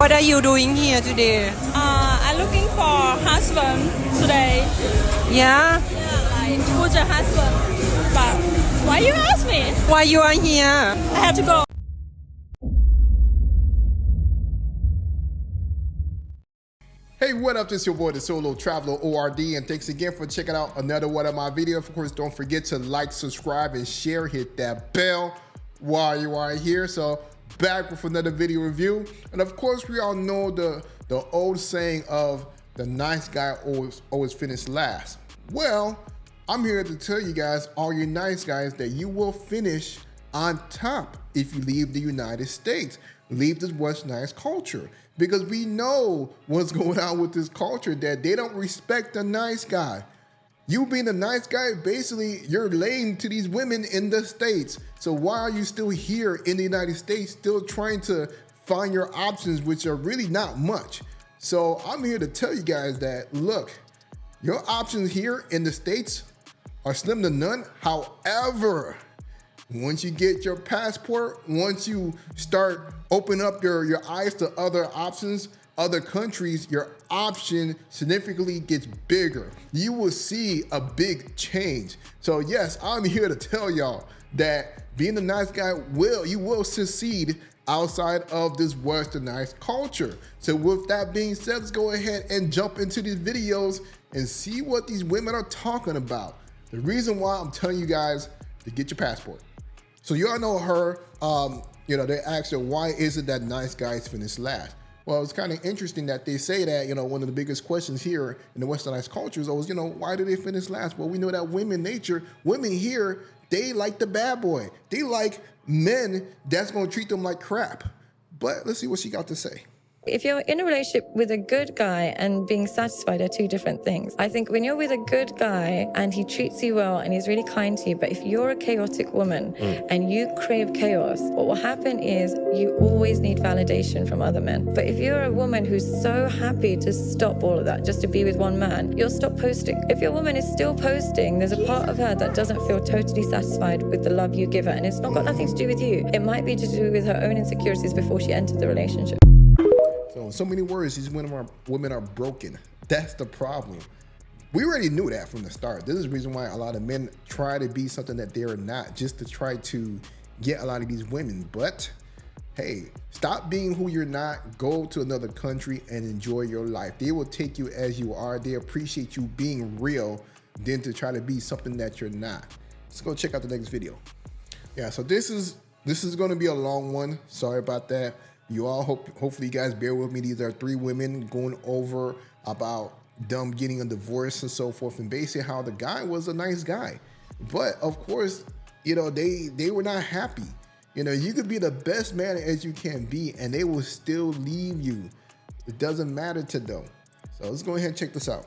What are you doing here today? I'm looking for husband today. Yeah? Yeah, like who's your husband? But why you ask me? Why you are here? I have to go. Hey, what up? This is your boy, the Solo Traveler ORD, and thanks again for checking out another one of my videos. Of course, don't forget to like, subscribe, and share. Hit that bell while you are here. So, back with another video review. And of course, we all know the old saying of the nice guy always finish last. Well, I'm here to tell you guys, all you nice guys, that you will finish on top if you leave the United States. Leave this westernized culture, because we know what's going on with this culture, that they don't respect the nice guy. You being a nice guy, basically you're laying to these women in the States. So why are you still here in the United States, still trying to find your options, which are really not much? So I'm here to tell you guys that, look, your options here in the States are slim to none. However, once you get your passport, once you start opening up your eyes to other options, other countries, your option significantly gets bigger. You will see a big change. So yes, I'm here to tell y'all that being a nice guy you will succeed outside of this westernized culture. So with that being said, let's go ahead and jump into these videos and see what these women are talking about. The reason why I'm telling you guys to get your passport. So y'all know her, they asked her, why is it that nice guys finish last? Well, it's kind of interesting that they say that, one of the biggest questions here in the westernized culture is always, why do they finish last? Well, we know that women here, they like the bad boy. They like men that's going to treat them like crap. But let's see what she got to say. If you're in a relationship with a good guy and being satisfied are two different things. I think when you're with a good guy and he treats you well and he's really kind to you, but if you're a chaotic woman and you crave chaos, what will happen is you always need validation from other men. But if you're a woman who's so happy to stop all of that just to be with one man, you'll stop posting. If your woman is still posting, there's a part of her that doesn't feel totally satisfied with the love you give her, and it's not got nothing to do with you. It might be to do with her own insecurities before she entered the relationship. So in so many words, these women are broken. That's the problem. We already knew that from the start. This is the reason why a lot of men try to be something that they're not, just to try to get a lot of these women. But hey, stop being who you're not. Go to another country and enjoy your life. They will take you as you are. They appreciate you being real than to try to be something that you're not. Let's go check out the next video. Yeah, so this is going to be a long one. Sorry about that. You all hopefully you guys bear with me. These are three women going over about them getting a divorce and so forth, and basically how the guy was a nice guy, but of course, they were not happy. You could be the best man as you can be, and they will still leave you. It doesn't matter to them. So let's go ahead and check this out.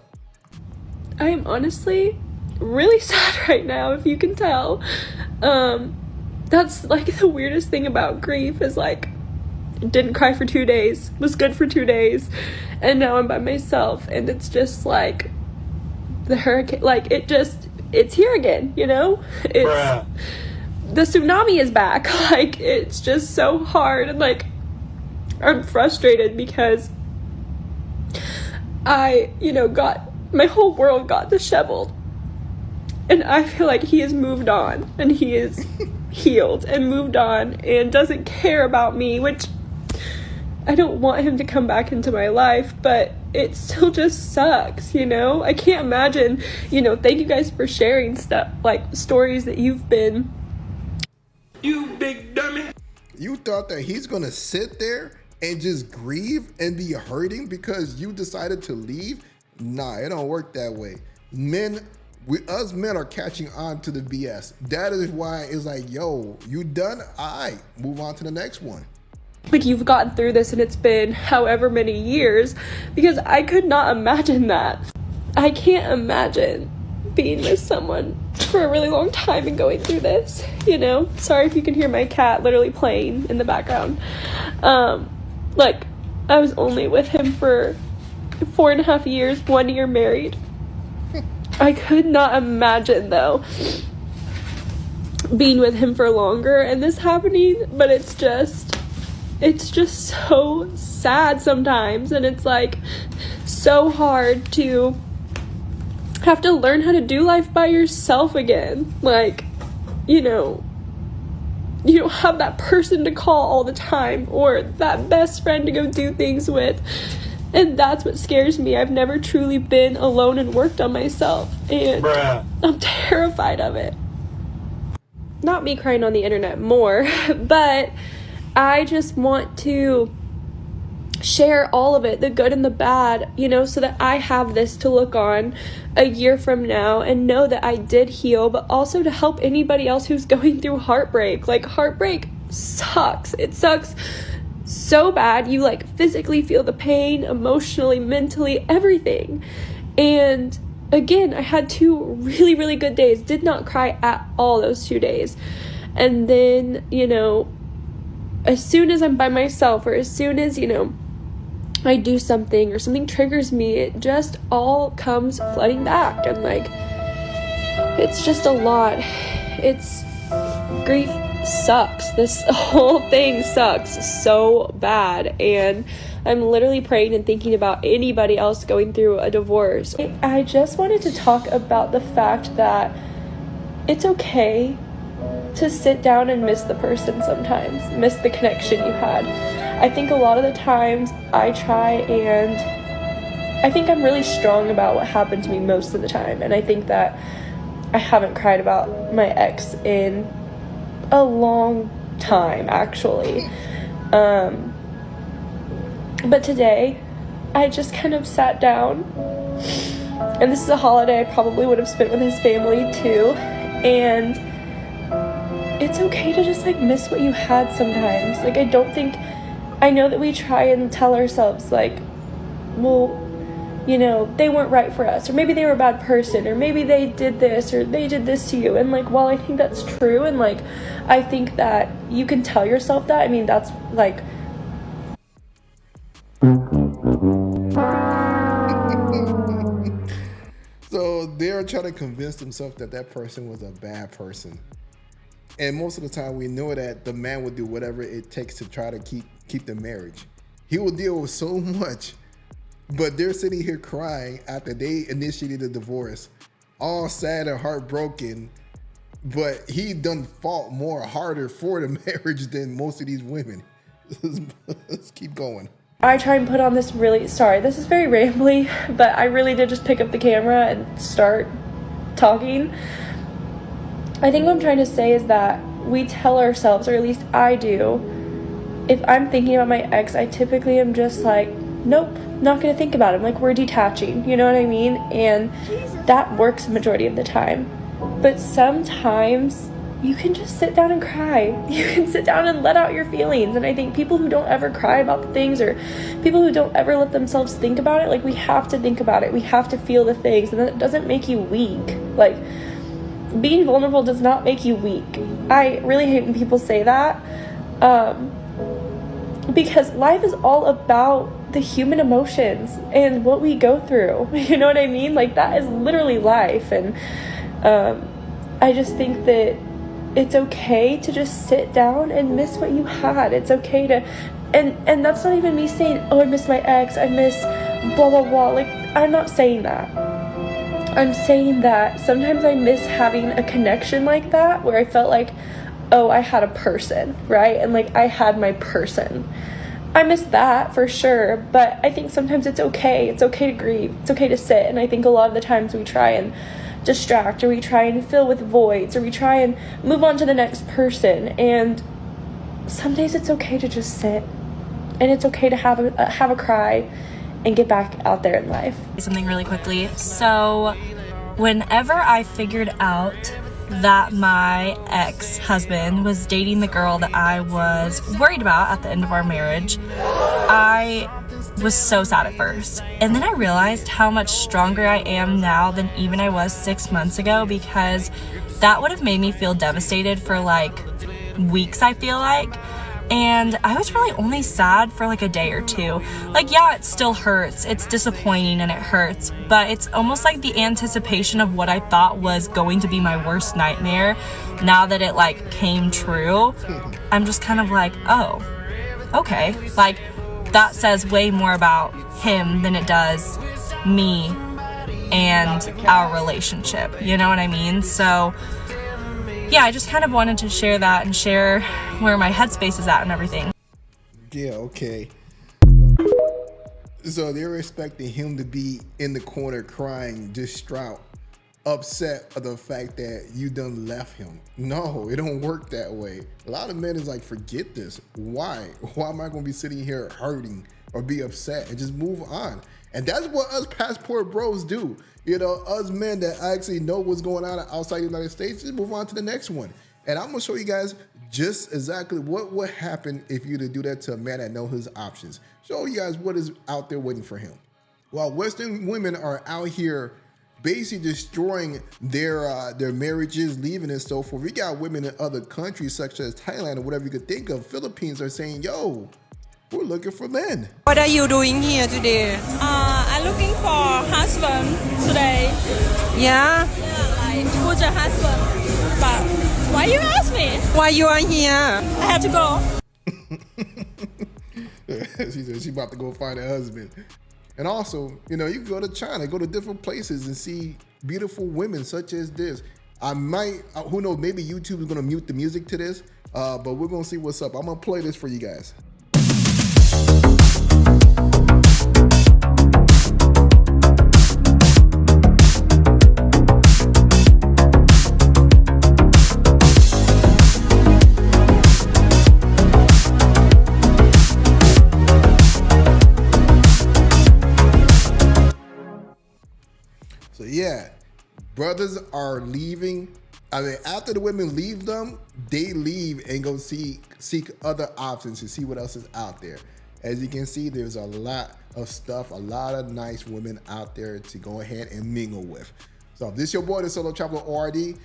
I am honestly really sad right now, if you can tell. That's like the weirdest thing about grief is like, didn't cry for 2 days, was good for 2 days, and now I'm by myself, and it's just like the hurricane, like it's here again, it's the tsunami is back. Like, it's just so hard, and like I'm frustrated because I got my whole world got disheveled, and I feel like he has moved on, and he is healed and moved on and doesn't care about me, which I don't want him to come back into my life, but it still just sucks, I can't imagine, thank you guys for sharing stuff, like stories that you've been. You big dummy. You thought that he's gonna sit there and just grieve and be hurting because you decided to leave? Nah, it don't work that way. Us men are catching on to the BS. That is why it's like, yo, you done? All right, move on to the next one. Like, you've gotten through this and it's been however many years, because I could not imagine that. I can't imagine being with someone for a really long time and going through this, Sorry if you can hear my cat literally playing in the background. Like, I was only with him for 4.5 years, 1 year married. I could not imagine, though, being with him for longer and this happening, but it's it's just so sad sometimes, and it's like so hard to have to learn how to do life by yourself again. Like, you know, you don't have that person to call all the time or that best friend to go do things with. And that's what scares me. I've never truly been alone and worked on myself, and I'm terrified of it. Not me crying on the internet more, but I just want to share all of it, the good and the bad, you know, so that I have this to look on a year from now and know that I did heal, but also to help anybody else who's going through heartbreak. Like, heartbreak sucks. It sucks so bad. You like physically feel the pain, emotionally, mentally, everything. And again, I had 2 really, really good days. Did not cry at all those 2 days. And then, you know, as soon as I'm by myself, or as soon as, you know, I do something or something triggers me, it just all comes flooding back. And like, it's just a lot. It's grief sucks. This whole thing sucks so bad, and I'm literally praying and thinking about anybody else going through a divorce. I just wanted to talk about the fact that it's okay to sit down and miss the person sometimes, miss the connection you had. I think a lot of the times I try, and I think I'm really strong about what happened to me most of the time, and I think that I haven't cried about my ex in a long time, actually. But today I just kind of sat down, and this is a holiday I probably would have spent with his family too, and it's okay to just like miss what you had sometimes. Like, I know that we try and tell ourselves like, well, you know, they weren't right for us, or maybe they were a bad person, or maybe they did this, or they did this to you. And like, while I think that's true, and like, I think that you can tell yourself that, I mean, that's like, so they're trying to convince themselves that that person was a bad person. And most of the time we know that the man will do whatever it takes to try to keep the marriage. He will deal with so much. But they're sitting here crying after they initiated the divorce, all sad and heartbroken. But he done fought harder for the marriage than most of these women. Let's keep going. I try and put on this sorry, this is very rambly, but I really did just pick up the camera and start talking. I think what I'm trying to say is that we tell ourselves, or at least I do, if I'm thinking about my ex, I typically am just like, nope, not gonna think about him. Like, we're detaching, you know what I mean? And that works the majority of the time. But sometimes you can just sit down and cry. You can sit down and let out your feelings. And I think people who don't ever cry about the things, or people who don't ever let themselves think about it, like, we have to think about it. We have to feel the things, and that doesn't make you weak. Like, being vulnerable does not make you weak. I really hate when people say that, because life is all about the human emotions and what we go through. You know what I mean? Like, that is literally life. And I just think that it's okay to just sit down and miss what you had. It's okay to, and that's not even me saying, oh, I miss my ex, I miss blah blah blah. Like, I'm not saying that. I'm saying that sometimes I miss having a connection like that, where I felt like, oh, I had a person, right? And like, I had my person. I miss that for sure, but I think sometimes it's okay. It's okay to grieve. It's okay to sit. And I think a lot of the times we try and distract, or we try and fill with voids, or we try and move on to the next person. And some days it's okay to just sit, and it's okay to have a cry and get back out there in life. Something really quickly. So whenever I figured out that my ex-husband was dating the girl that I was worried about at the end of our marriage, I was so sad at first. And then I realized how much stronger I am now than even I was 6 months ago, because that would have made me feel devastated for like weeks, I feel like. And I was really only sad for like a day or two. Like, yeah, it still hurts. It's disappointing and it hurts, but it's almost like the anticipation of what I thought was going to be my worst nightmare. Now that it like came true, I'm just kind of like, oh, okay, like that says way more about him than it does me and our relationship, you know what I mean? So yeah, I just kind of wanted to share that and share where my headspace is at and everything. Yeah, okay. So they're expecting him to be in the corner crying, distraught, upset of the fact that you done left him. No, it don't work that way. A lot of men is like, forget this. Why am I gonna be sitting here hurting or be upset, and just move on? And that's what us passport bros do. You know, us men that actually know what's going on outside the United States, just move on to the next one. And I'm gonna show you guys just exactly what would happen if you to do that to a man that know his options. Show you guys what is out there waiting for him. While Western women are out here basically destroying their marriages, leaving and so forth, we got women in other countries such as Thailand or whatever you could think of, Philippines, are saying, yo, we're looking for men. What are you doing here today? I'm looking for husband today. Yeah? Like who's a husband? But why you ask me? Why you are here? I have to go. She said she about to go find a husband. And also, you know, you can go to China, go to different places and see beautiful women such as this. I might, who knows, maybe YouTube is gonna mute the music to this, but we're gonna see what's up. I'm gonna play this for you guys. So yeah, brothers are leaving. I mean, after the women leave them, they leave and go seek other options to see what else is out there. As you can see, there's a lot of stuff, a lot of nice women out there to go ahead and mingle with. So this is your boy, the Solo Traveler ORD.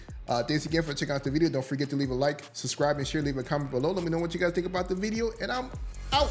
Thanks again for checking out the video. Don't forget to leave a like, subscribe, and share. Leave a comment below. Let me know what you guys think about the video, and I'm out.